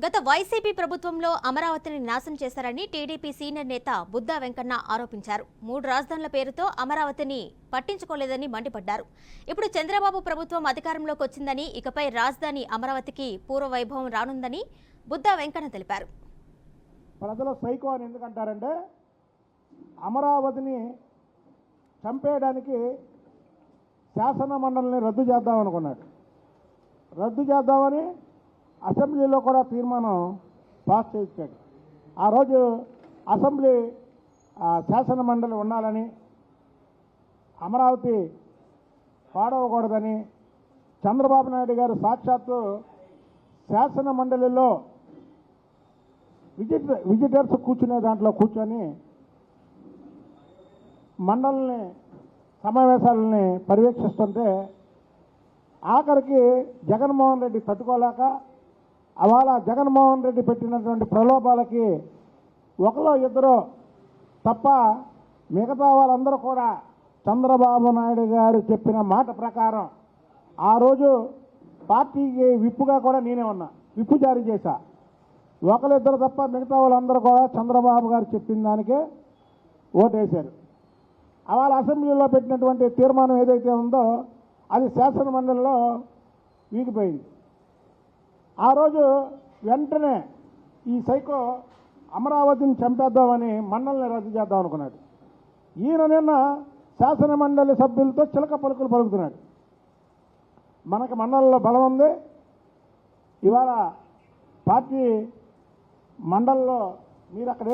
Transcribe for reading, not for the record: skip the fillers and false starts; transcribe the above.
గత వైసీపీ ప్రభుత్వంలో అమరావతిని నాశనం చేశారని టీడీపీ సీనియర్ నేత బుద్దా వెంకన్న ఆరోపించారు. 3 రాజధానుల పేరుతో అమరావతిని పట్టించుకోలేదని మండిపడ్డారు. ఇప్పుడు చంద్రబాబు ప్రభుత్వం అధికారంలోకి వచ్చిందని, ఇకపై రాజధాని అమరావతికి పూర్వ వైభవం రానుందని బుద్దా వెంకన్న తెలిపారు. ప్రజలు సైకో అని ఎందుకంటారంటే, అమరావతిని చంపేయడానికి శాసన మండలిని రద్దు చేద్దామనుకున్నాడు. రద్దు చేద్దామని అసెంబ్లీలో కూడా తీర్మానం పాస్ చేయించాడు. ఆ రోజు అసెంబ్లీ శాసన మండలి ఉండాలని, అమరావతి పాడవకూడదని చంద్రబాబు నాయుడు గారు సాక్షాత్తు శాసన మండలిలో విజిటర్స్ కూర్చునే దాంట్లో కూర్చొని మండలిని సమావేశాలని పర్యవేక్షిస్తుంటే ఆఖరికి జగన్మోహన్ రెడ్డి తట్టుకోలేక అవాళ జగన్మోహన్ రెడ్డి పెట్టినటువంటి ప్రలోభాలకి ఒకరో ఇద్దరు తప్ప మిగతా వాళ్ళందరూ కూడా చంద్రబాబు నాయుడు గారు చెప్పిన మాట ప్రకారం ఆ రోజు పార్టీకి విప్పుగా కూడా నేనే ఉన్నా, విప్పు జారీ చేశా. ఒకరిద్దరు తప్ప మిగతా వాళ్ళందరూ కూడా చంద్రబాబు గారు చెప్పిన దానికే ఓటేశారు. అవాళ అసెంబ్లీలో పెట్టినటువంటి తీర్మానం ఏదైతే ఉందో అది శాసన మండలిలో వీగిపోయింది. ఆ రోజు వెంటనే ఈ సైకో అమరావతిని చంపేద్దామని మండలిని రద్దు చేద్దాం అనుకున్నాడు. ఈయన నిన్న శాసన మండలి సభ్యులతో చిలక పలుకులు పలుకుతున్నాడు. మనకి మండలిలో బలం ఉంది, ఇవాళ పార్టీ మండలిలో మీరు అక్కడ